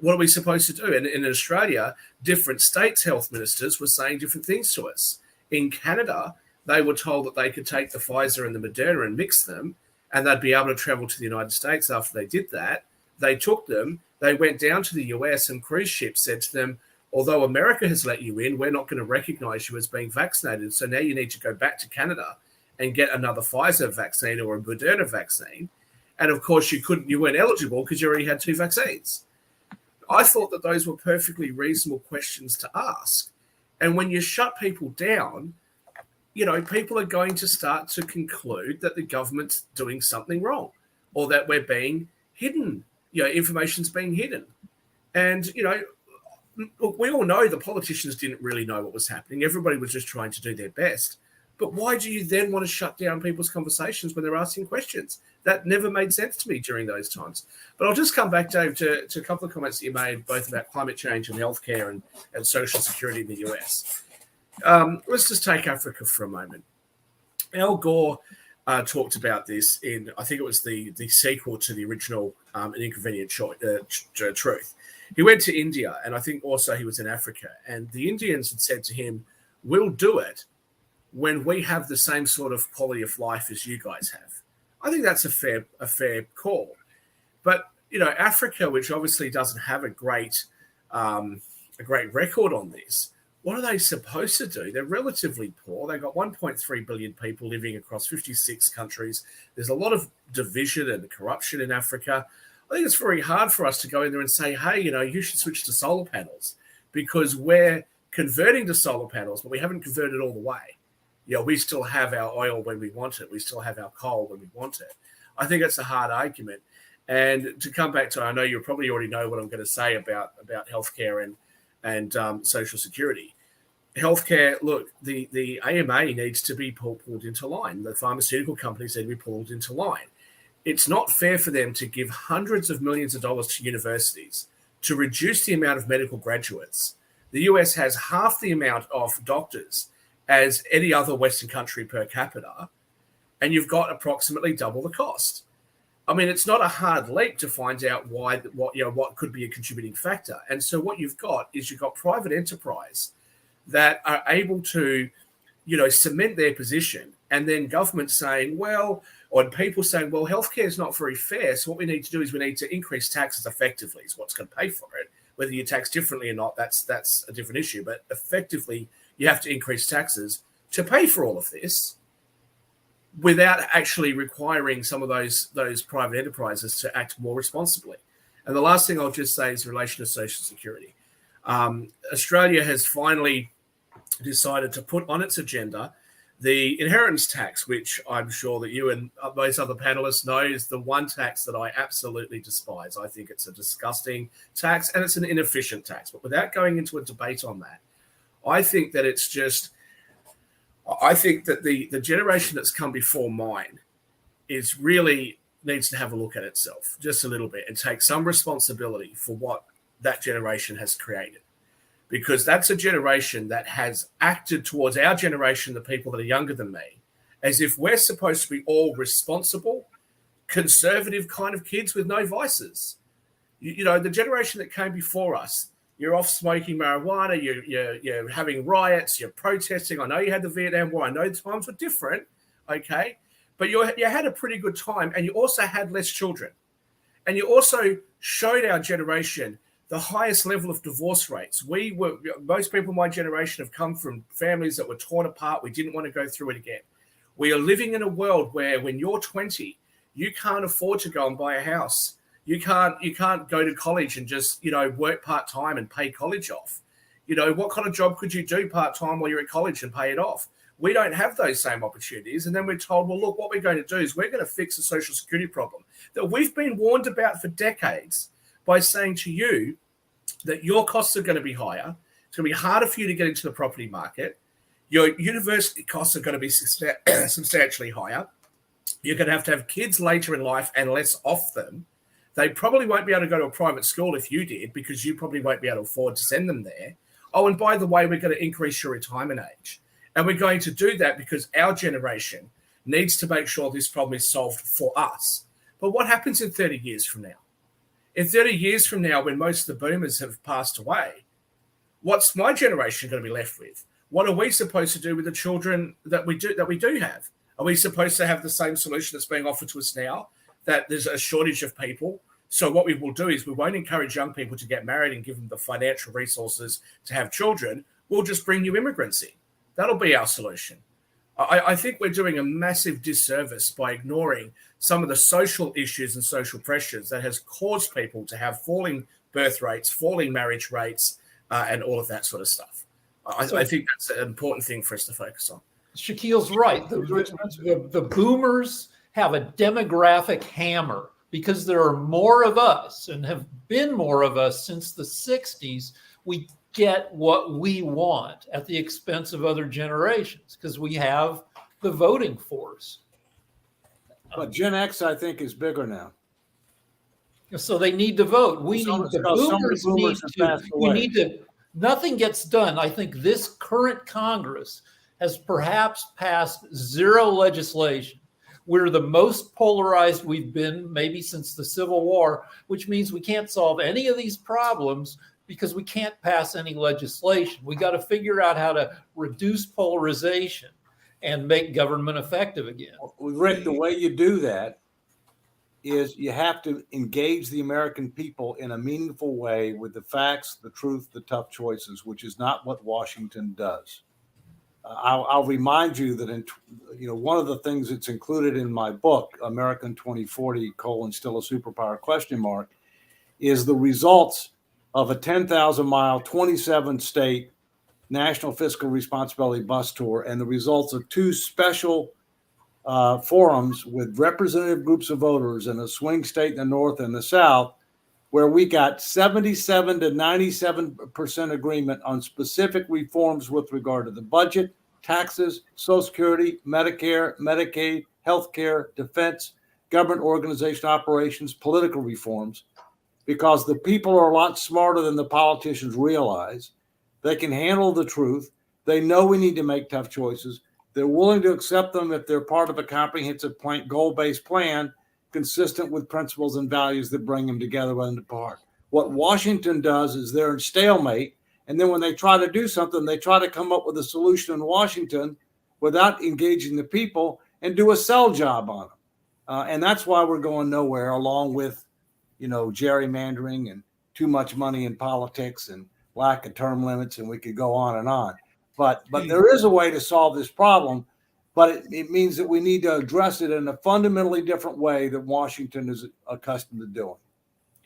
[SPEAKER 8] what are we supposed to do? And in Australia, different states' health ministers were saying different things to us. In Canada, they were told that they could take the Pfizer and the Moderna and mix them, and they'd be able to travel to the United States after they did that. They took them, they went down to the US, and cruise ships said to them, although America has let you in, we're not going to recognize you as being vaccinated. So now you need to go back to Canada and get another Pfizer vaccine or a Moderna vaccine. And of course, you weren't eligible because you already had 2 vaccines. I thought that those were perfectly reasonable questions to ask. And when you shut people down, people are going to start to conclude that the government's doing something wrong or that we're being hidden, information's being hidden. And, look, we all know the politicians didn't really know what was happening. Everybody was just trying to do their best. But why do you then want to shut down people's conversations when they're asking questions? That never made sense to me during those times. But I'll just come back, Dave, to a couple of comments that you made, both about climate change and healthcare and social security in the US. Let's just take Africa for a moment. Al Gore talked about this in, I think it was the sequel to the original An Inconvenient Truth. He went to India, and I think also he was in Africa, and the Indians had said to him, "We'll do it when we have the same sort of quality of life as you guys have." I think that's a fair call. But, you know, Africa, which obviously doesn't have a great record on this, what are they supposed to do? They're relatively poor. They've got 1.3 billion people living across 56 countries. There's a lot of division and corruption in Africa. I think it's very hard for us to go in there and say, hey, you know, you should switch to solar panels, because we're converting to solar panels, but we haven't converted all the way. You know, we still have our oil when we want it. We still have our coal when we want it. I think it's a hard argument. And to come back to, I know you probably already know what I'm going to say about healthcare and social security. Healthcare, look, the AMA needs to be pulled into line. The pharmaceutical companies need to be pulled into line. It's not fair for them to give hundreds of millions of dollars to universities to reduce the amount of medical graduates. The US has half the amount of doctors as any other Western country per capita, and you've got approximately double the cost. I mean, it's not a hard leap to find out what could be a contributing factor. And so what you've got is you've got private enterprise that are able to, you know, cement their position, and then government saying, well, or people saying, well, healthcare is not very fair. So what we need to do is we need to increase taxes effectively is what's going to pay for it. Whether you tax differently or not, that's a different issue. But effectively, you have to increase taxes to pay for all of this without actually requiring some of those private enterprises to act more responsibly. And the last thing I'll just say is in relation to Social Security. Australia has finally decided to put on its agenda the inheritance tax, which I'm sure that you and most other panelists know is the one tax that I absolutely despise. I think it's a disgusting tax and it's an inefficient tax. But without going into a debate on that, I think that the generation that's come before mine is really needs to have a look at itself just a little bit and take some responsibility for what that generation has created. Because that's a generation that has acted towards our generation, the people that are younger than me, as if we're supposed to be all responsible, conservative kind of kids with no vices. You know, the generation that came before us, you're off smoking marijuana, you're having riots, you're protesting. I know you had the Vietnam War. I know the times were different, okay? But you had a pretty good time, and you also had less children. And you also showed our generation the highest level of divorce rates. Most people in my generation have come from families that were torn apart. We didn't want to go through it again. We are living in a world where when you're 20, you can't afford to go and buy a house. You can't go to college and just, you know, work part-time and pay college off. You know, what kind of job could you do part-time while you're at college and pay it off? We don't have those same opportunities. And then we're told, well, look, what we're going to do is we're going to fix the social security problem that we've been warned about for decades by saying to you that your costs are going to be higher. It's going to be harder for you to get into the property market. Your university costs are going to be substantially higher. You're going to have kids later in life and less off them. They probably won't be able to go to a private school if you did, because you probably won't be able to afford to send them there. Oh, and by the way, we're going to increase your retirement age. And we're going to do that because our generation needs to make sure this problem is solved for us. But what happens in 30 years from now? In 30 years from now, when most of the boomers have passed away, what's my generation going to be left with? What are we supposed to do with the children that we do have? Are we supposed to have the same solution that's being offered to us now, that there's a shortage of people? So what we will do is we won't encourage young people to get married and give them the financial resources to have children. We'll just bring new immigrants in. That'll be our solution. I think we're doing a massive disservice by ignoring some of the social issues and social pressures that has caused people to have falling birth rates, falling marriage rates, and all of that sort of stuff. I think that's an important thing for us to focus on.
[SPEAKER 3] Shaquille's right. The boomers have a demographic hammer because there are more of us and have been more of us since the 60s we get what we want at the expense of other generations because we have the voting force.
[SPEAKER 2] But Gen X, I think, is bigger now.
[SPEAKER 3] So they need to vote. We
[SPEAKER 2] So-
[SPEAKER 3] need the
[SPEAKER 2] so some
[SPEAKER 3] boomers
[SPEAKER 2] boomers
[SPEAKER 3] need
[SPEAKER 2] have
[SPEAKER 3] to.
[SPEAKER 2] passed
[SPEAKER 3] We
[SPEAKER 2] away.
[SPEAKER 3] need to. Nothing gets done. I think this current Congress has perhaps passed zero legislation. We're the most polarized we've been maybe since the Civil War, which means we can't solve any of these problems because we can't pass any legislation. We got to figure out how to reduce polarization and make government effective again.
[SPEAKER 2] Rick, the way you do that is you have to engage the American people in a meaningful way with the facts, the truth, the tough choices, which is not what Washington does. I'll remind you that one of the things that's included in my book, American 2040: Still a Superpower ? Is the results of a 10,000-mile, 27-state national fiscal responsibility bus tour and the results of two special forums with representative groups of voters in a swing state in the North and the South, where we got 77 to 97% agreement on specific reforms with regard to the budget, taxes, Social Security, Medicare, Medicaid, healthcare, defense, government organization operations, political reforms, because the people are a lot smarter than the politicians realize. They can handle the truth. They know we need to make tough choices. They're willing to accept them if they're part of a comprehensive goal-based plan consistent with principles and values that bring them together and apart. What Washington does is they're in stalemate, and then when they try to do something, they try to come up with a solution in Washington without engaging the people and do a sell job on them. And that's why we're going nowhere, along with, gerrymandering and too much money in politics and lack of term limits, and we could go on and on. But there is a way to solve this problem, but it means that we need to address it in a fundamentally different way that Washington is accustomed to doing.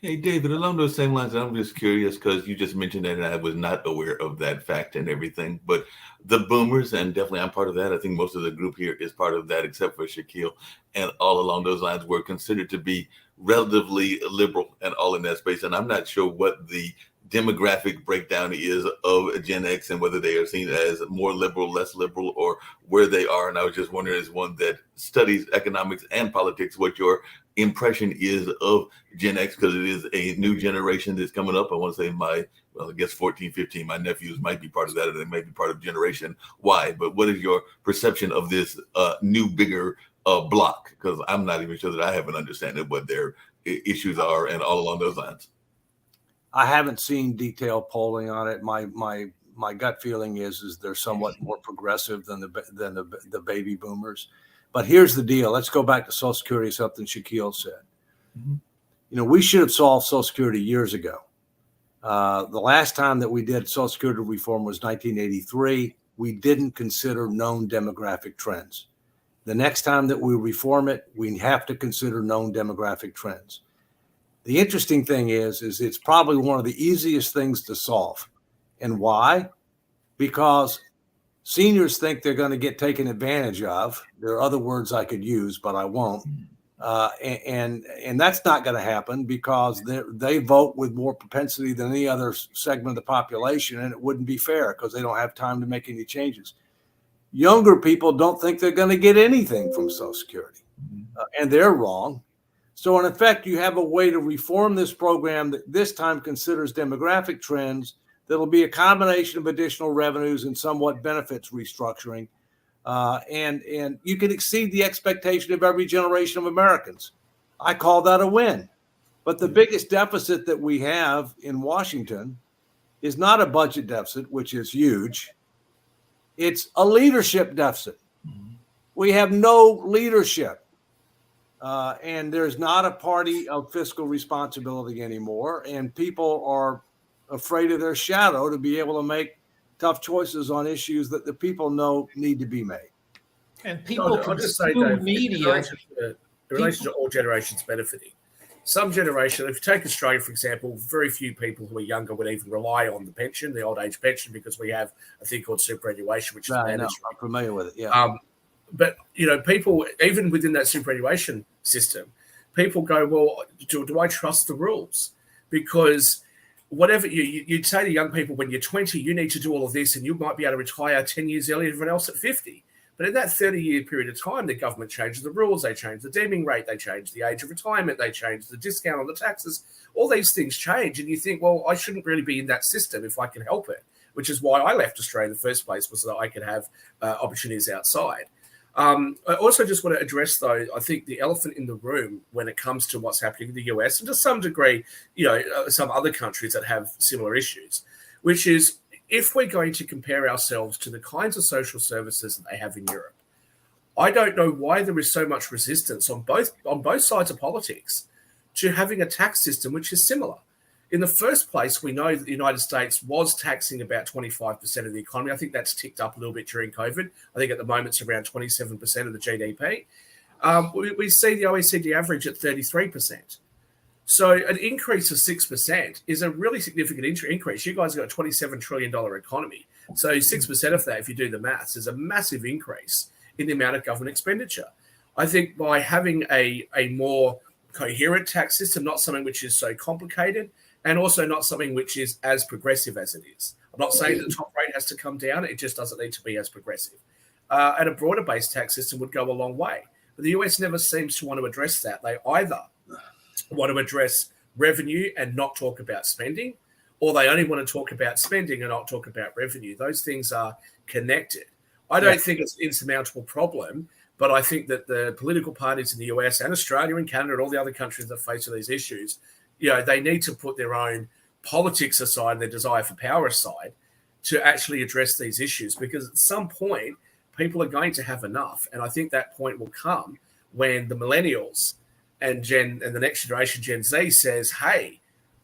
[SPEAKER 6] Hey, David, along those same lines, I'm just curious because you just mentioned that and I was not aware of that fact and everything. But the boomers, and definitely I'm part of that. I think most of the group here is part of that, except for Shaquille. And all along those lines were considered to be relatively liberal and all in that space. And I'm not sure what the demographic breakdown is of Gen X and whether they are seen as more liberal, less liberal, or where they are. And I was just wondering, as one that studies economics and politics, what your impression is of Gen X, because it is a new generation that's coming up. I want to say I guess 14, 15, my nephews might be part of that, or they might be part of Generation Y. But what is your perception of this new, bigger block? Because I'm not even sure that I have an understanding of what their issues are and all along those lines.
[SPEAKER 2] I haven't seen detailed polling on it. My gut feeling is they're somewhat more progressive than the baby boomers. But here's the deal. Let's go back to Social Security, something Shaquille said. Mm-hmm. We should have solved Social Security years ago. The last time that we did Social Security reform was 1983. We didn't consider known demographic trends. The next time that we reform it, we have to consider known demographic trends. The interesting thing is it's probably one of the easiest things to solve. And why? Because seniors think they're going to get taken advantage of. There are other words I could use, but I won't. And that's not going to happen because they vote with more propensity than any other segment of the population, and it wouldn't be fair because they don't have time to make any changes. Younger people don't think they're going to get anything from Social Security, and they're wrong. So in effect, you have a way to reform this program that this time considers demographic trends that'll be a combination of additional revenues and somewhat benefits restructuring. And you can exceed the expectation of every generation of Americans. I call that a win. But the biggest deficit that we have in Washington is not a budget deficit, which is huge. It's a leadership deficit. We have no leadership. And there's not a party of fiscal responsibility anymore. And people are afraid of their shadow to be able to make tough choices on issues that the people know need to be made.
[SPEAKER 3] And people
[SPEAKER 8] I'll just say,
[SPEAKER 3] consume
[SPEAKER 8] Dave,
[SPEAKER 3] media.
[SPEAKER 8] in relation to all generations benefiting. Some generation, if you take Australia, for example, very few people who are younger would even rely on the pension, the old age pension, because we have a thing called superannuation, which is managed.
[SPEAKER 2] I'm familiar with it, yeah.
[SPEAKER 8] But, people, even within that superannuation system, people go, well, do I trust the rules? Because whatever you'd say to young people when you're 20, you need to do all of this, and you might be able to retire 10 years earlier than everyone else at 50. But in that 30-year period of time, the government changed the rules, they changed the deeming rate, they changed the age of retirement, they changed the discount on the taxes. All these things change, and you think, well, I shouldn't really be in that system if I can help it, which is why I left Australia in the first place, was so that I could have opportunities outside. I also just want to address, though, I think the elephant in the room when it comes to what's happening in the US, and to some degree, some other countries that have similar issues, which is, if we're going to compare ourselves to the kinds of social services that they have in Europe, I don't know why there is so much resistance on both sides of politics to having a tax system which is similar. In the first place, we know that the United States was taxing about 25% of the economy. I think that's ticked up a little bit during COVID. I think at the moment it's around 27% of the GDP. We see the OECD average at 33%. So an increase of 6% is a really significant increase. You guys have got a $27 trillion economy. So 6% of that, if you do the maths, is a massive increase in the amount of government expenditure. I think by having a more coherent tax system, not something which is so complicated, and also not something which is as progressive as it is. I'm not saying that the top rate has to come down. It just doesn't need to be as progressive. And a broader based tax system would go a long way. But the US never seems to want to address that. They either want to address revenue and not talk about spending, or they only want to talk about spending and not talk about revenue. Those things are connected. I don't think it's an insurmountable problem, but I think that the political parties in the US and Australia and Canada and all the other countries that face these issues, they need to put their own politics aside, their desire for power aside, to actually address these issues, because at some point people are going to have enough. And I think that point will come when the millennials and the next generation, Gen Z, says, hey,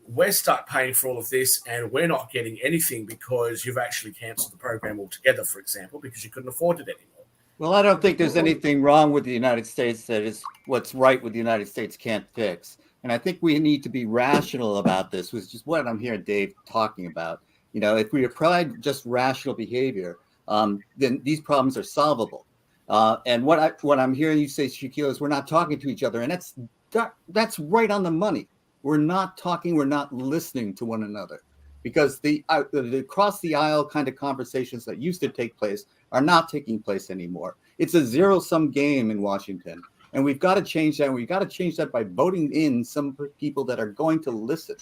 [SPEAKER 8] we're stuck paying for all of this and we're not getting anything because you've actually cancelled the program altogether, for example, because you couldn't afford it anymore.
[SPEAKER 7] Well, I don't think there's anything wrong with the United States that is what's right with the United States can't fix. And I think we need to be rational about this, which is what I'm hearing Dave talking about. If we applied just rational behavior, then these problems are solvable. And what I'm hearing you say, Shaquille, is we're not talking to each other. And that's right on the money. We're not talking, we're not listening to one another, because the across the aisle kind of conversations that used to take place are not taking place anymore. It's a zero-sum game in Washington. And we've got to change that. And we've got to change that by voting in some people that are going to listen.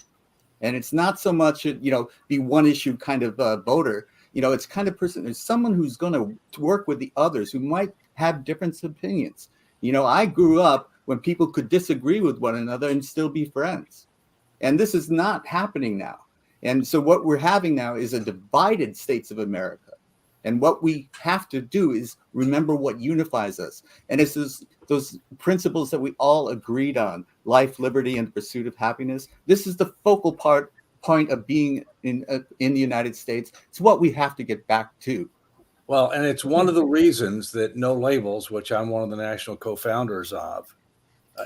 [SPEAKER 7] And it's not so much, be one issue kind of voter. It's kind of person, it's someone who's going to work with the others who might have different opinions. I grew up when people could disagree with one another and still be friends. And this is not happening now. And so what we're having now is a divided states of America. And what we have to do is remember what unifies us. And it's those principles that we all agreed on: life, liberty, and the pursuit of happiness. This is the focal point of being in the United States. It's what we have to get back to.
[SPEAKER 2] Well, and it's one of the reasons that No Labels, which I'm one of the national co-founders of,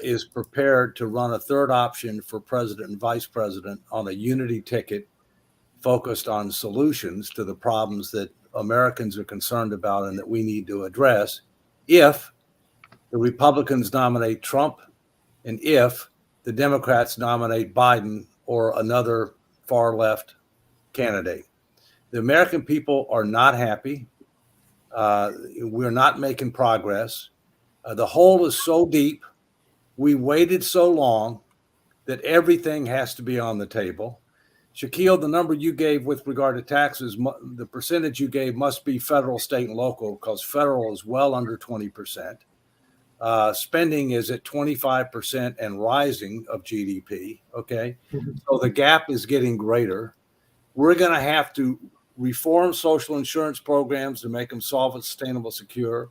[SPEAKER 2] is prepared to run a third option for president and vice president on a unity ticket focused on solutions to the problems that Americans are concerned about and that we need to address if the Republicans nominate Trump and if the Democrats nominate Biden or another far left candidate. The American people are not happy. We're not making progress. The hole is so deep. We waited so long that everything has to be on the table. Shaquille, the number you gave with regard to taxes, the percentage you gave must be federal, state, and local, because federal is well under 20%. Spending is at 25% and rising of GDP. Okay. Mm-hmm. So the gap is getting greater. We're going to have to reform social insurance programs to make them solvent, sustainable, secure,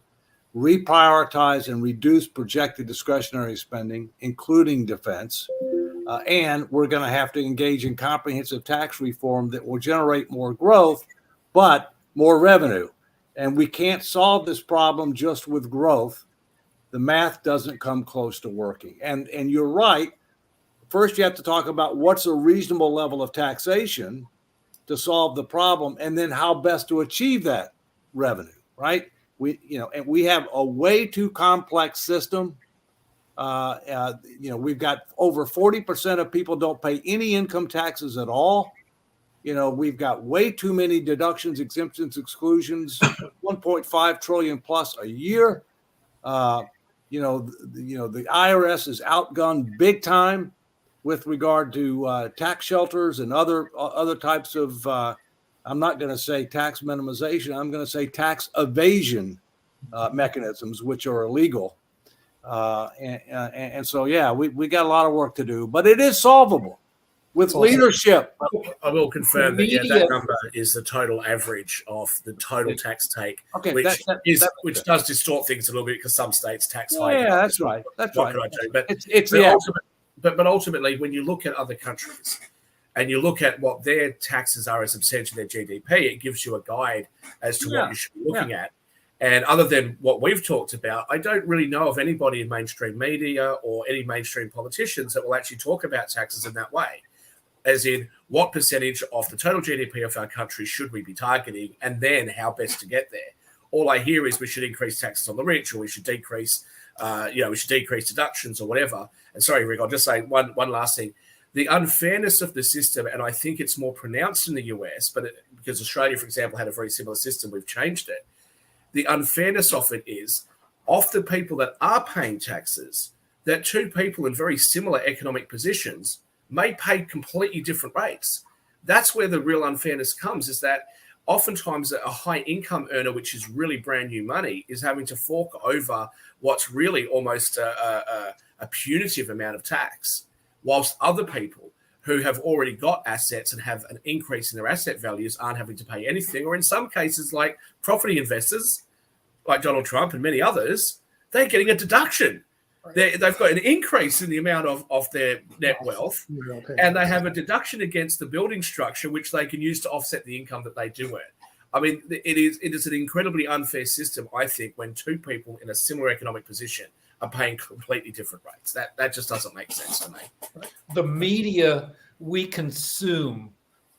[SPEAKER 2] reprioritize and reduce projected discretionary spending, including defense. And we're going to have to engage in comprehensive tax reform that will generate more growth, but more revenue. And we can't solve this problem just with growth. The math doesn't come close to working. And you're right. First, you have to talk about what's a reasonable level of taxation to solve the problem, and then how best to achieve that revenue, right? And we have a way too complex system. We've got over 40% of people don't pay any income taxes at all. You know, we've got way too many deductions, exemptions, exclusions, 1.5 trillion plus a year. The IRS is outgunned big time with regard to tax shelters and other types of. I'm not going to say tax minimization. I'm going to say tax evasion mechanisms, which are illegal. And so, yeah, we got a lot of work to do, but it is solvable with leadership.
[SPEAKER 8] I will confirm that that number is the total average of the total tax take,
[SPEAKER 2] Okay,
[SPEAKER 8] which does distort things a little bit because some states tax higher.
[SPEAKER 2] Yeah, that's right. That's
[SPEAKER 8] What
[SPEAKER 2] right.
[SPEAKER 8] could I do? But
[SPEAKER 2] It's
[SPEAKER 8] but,
[SPEAKER 2] the
[SPEAKER 8] but ultimately, when you look at other countries and you look at what their taxes are as a percentage of their GDP, it gives you a guide as to what you should be looking at. And other than what we've talked about, I don't really know of anybody in mainstream media or any mainstream politicians that will actually talk about taxes in that way. As in, what percentage of the total GDP of our country should we be targeting, and then how best to get there? All I hear is we should increase taxes on the rich, or we should decrease, deductions or whatever. And sorry, Rick, I'll just say one last thing: the unfairness of the system, and I think it's more pronounced in the US, but because Australia, for example, had a very similar system, we've changed it. The unfairness of it is, of the people that are paying taxes, that two people in very similar economic positions may pay completely different rates. That's where the real unfairness comes, is that oftentimes a high income earner, which is really brand new money, is having to fork over what's really almost a punitive amount of tax, whilst other people who have already got assets and have an increase in their asset values aren't having to pay anything. Or in some cases, like property investors, like Donald Trump and many others, they're getting a deduction. They've got an increase in the amount of their net wealth, and they have a deduction against the building structure, which they can use to offset the income that they do earn. I mean, it is an incredibly unfair system, I think, when two people in a similar economic position are paying completely different rates. That just doesn't make sense to me.
[SPEAKER 3] The media we consume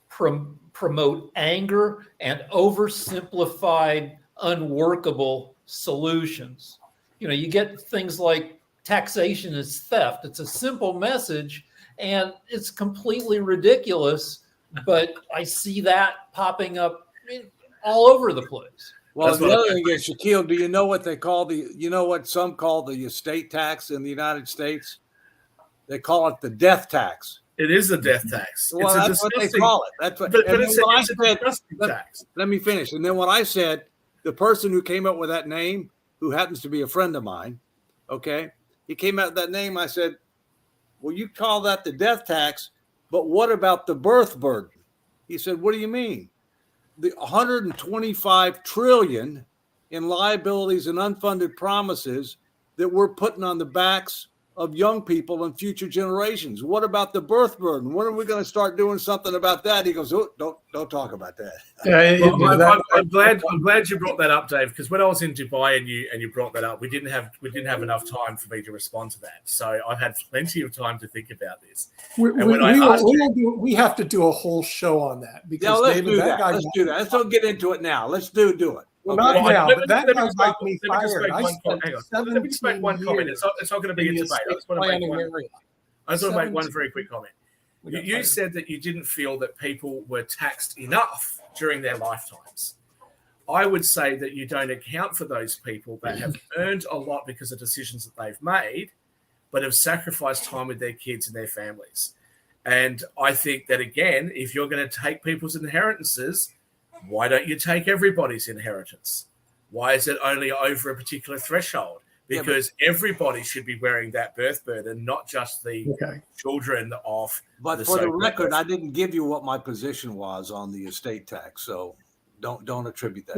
[SPEAKER 3] promote anger and oversimplified, unworkable solutions. You know, you get things like taxation is theft. It's a simple message and it's completely ridiculous, but I see that popping up all over the place.
[SPEAKER 2] Well, the other thing is, Shaquille, do you know what they call what some call the estate tax in the United States? They call it the death tax.
[SPEAKER 8] It is a death tax.
[SPEAKER 2] Well, that's what they call it. That's what.
[SPEAKER 8] But it's a disgusting tax.
[SPEAKER 2] Let me finish. And then what I said, the person who came up with that name, who happens to be a friend of mine, okay, he came out with that name. I said, well, you call that the death tax, but what about the birth burden? He said, what do you mean? The 125 trillion in liabilities and unfunded promises that we're putting on the backs of young people and future generations. What about the birth burden? When are we going to start doing something about that? He goes, oh, don't talk about that.
[SPEAKER 1] Yeah,
[SPEAKER 8] I'm glad you brought that up, Dave, because when I was in Dubai and you brought that up, we didn't have enough time for me to respond to that. So I've had plenty of time to think about this.
[SPEAKER 1] We have to do a whole show on that because
[SPEAKER 2] let's
[SPEAKER 1] David,
[SPEAKER 2] do
[SPEAKER 1] that
[SPEAKER 2] that.
[SPEAKER 1] guy,
[SPEAKER 2] Let's do that. Let's don't get into it now. Let's do it.
[SPEAKER 1] Well,
[SPEAKER 2] Okay.
[SPEAKER 1] not now, but that
[SPEAKER 8] let me
[SPEAKER 1] guy
[SPEAKER 8] just
[SPEAKER 1] got
[SPEAKER 8] make-
[SPEAKER 1] me
[SPEAKER 8] let me just
[SPEAKER 1] fired.
[SPEAKER 8] make
[SPEAKER 1] I
[SPEAKER 8] one
[SPEAKER 1] spent
[SPEAKER 8] comment. Hang on. Let me just make one
[SPEAKER 1] 17
[SPEAKER 8] comment. It's not going to be a
[SPEAKER 1] in the
[SPEAKER 8] debate. I
[SPEAKER 1] estate
[SPEAKER 8] just want to make
[SPEAKER 1] planning
[SPEAKER 8] one.
[SPEAKER 1] area.
[SPEAKER 8] I just want to make one
[SPEAKER 1] 17.
[SPEAKER 8] very quick comment.
[SPEAKER 1] We got
[SPEAKER 8] You
[SPEAKER 1] fired.
[SPEAKER 8] said that you didn't feel that people were taxed enough during their lifetimes. I would say that you don't account for those people that have earned a lot because of decisions that they've made, but have sacrificed time with their kids and their families. And I think that, again, if you're going to take people's inheritances, why don't you take everybody's inheritance? Why is it only over a particular threshold? Because everybody should be wearing that birth burden, not just the children of.
[SPEAKER 2] But for the record, I didn't give you what my position was on the estate tax, so don't attribute that.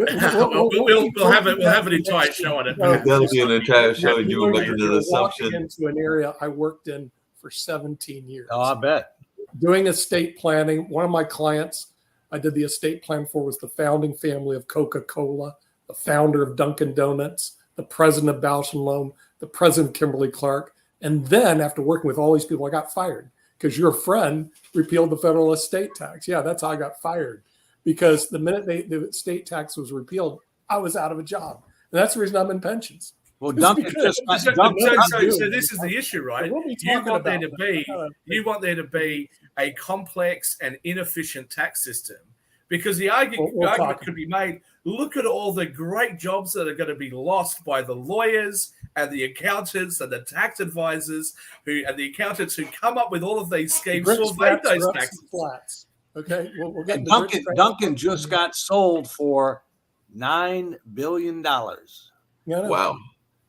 [SPEAKER 8] We'll have an entire show on it.
[SPEAKER 6] That'll be an entire show. You were making an
[SPEAKER 1] You're
[SPEAKER 6] assumption.
[SPEAKER 1] walking into an area I worked in for 17 years.
[SPEAKER 2] Oh, I bet.
[SPEAKER 1] Doing estate planning. One of my clients I did the estate plan for was the founding family of Coca-Cola, the founder of Dunkin' Donuts, the president of Bausch & Lomb, the president of Kimberly-Clark. And then after working with all these people, I got fired because your friend repealed the federal estate tax. Yeah, that's how I got fired. Because the minute the estate tax was repealed, I was out of a job. And that's the reason I'm in pensions.
[SPEAKER 2] Well,
[SPEAKER 1] It's
[SPEAKER 2] Duncan
[SPEAKER 1] because-
[SPEAKER 2] just
[SPEAKER 8] So,
[SPEAKER 2] Duncan,
[SPEAKER 8] so this is the issue, right?
[SPEAKER 1] We'll be
[SPEAKER 8] You
[SPEAKER 1] talking
[SPEAKER 8] want there
[SPEAKER 1] about
[SPEAKER 8] to
[SPEAKER 1] that.
[SPEAKER 8] be you want there to be a complex and inefficient tax system, because the argument,
[SPEAKER 1] We'll
[SPEAKER 8] argument
[SPEAKER 1] talk.
[SPEAKER 8] could be made. Look at all the great jobs that are going to be lost by the lawyers and the accountants and the tax advisors and the accountants who come up with all of these schemes to
[SPEAKER 1] Grits,
[SPEAKER 8] evade
[SPEAKER 1] flats,
[SPEAKER 8] those
[SPEAKER 1] ruts,
[SPEAKER 8] taxes.
[SPEAKER 1] and flats. Okay, we'll get
[SPEAKER 2] and
[SPEAKER 1] into
[SPEAKER 2] Duncan,
[SPEAKER 1] grits, flats,
[SPEAKER 2] Duncan
[SPEAKER 1] flats.
[SPEAKER 2] just got sold for $9 billion.
[SPEAKER 1] Yeah, I know.
[SPEAKER 6] Wow.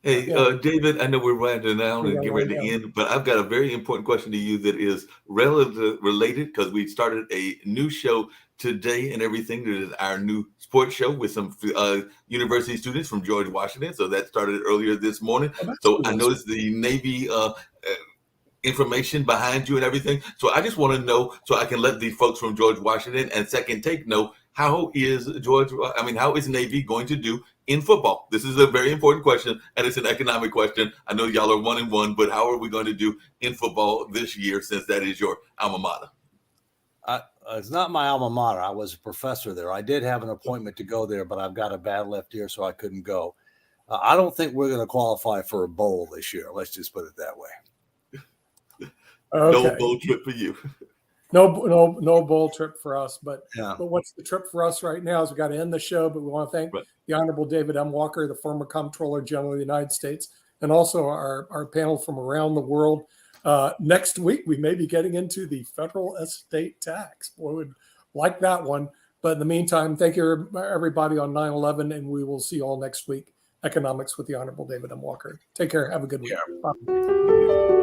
[SPEAKER 6] Hey,
[SPEAKER 1] Yeah.
[SPEAKER 6] David, I know we're winding down and getting ready to end, but I've got a very important question to you that is related because we started a new show today and everything. That is our new sports show with some university students from George Washington. So that started earlier this morning.
[SPEAKER 1] Oh, that's
[SPEAKER 6] So
[SPEAKER 1] cool.
[SPEAKER 6] I noticed the Navy information behind you and everything. So I just want to know so I can let the folks from George Washington and Second Take know how is Navy going to do in football? This is a very important question, and it's an economic question. I know y'all are 1-1, but how are we going to do in football this year since that is your alma mater?
[SPEAKER 2] It's not my alma mater. I was a professor there. I did have an appointment to go there, but I've got a bad left ear, so I couldn't go. I don't think we're going to qualify for a bowl this year. Let's just put it that way.
[SPEAKER 1] Okay.
[SPEAKER 6] No boat trip for you.
[SPEAKER 1] No bowl trip for us. But
[SPEAKER 2] Yeah.
[SPEAKER 1] what's the trip for us right now is we got to end the show, but we want to thank
[SPEAKER 6] Right.
[SPEAKER 1] the Honorable David M. Walker, the former Comptroller General of the United States, and also our panel from around the world. Next week, we may be getting into the federal estate tax. Boy, would like that one. But in the meantime, thank you, everybody, on 9/11, and we will see you all next week. Economics with the Honorable David M. Walker. Take care. Have a good week. Bye.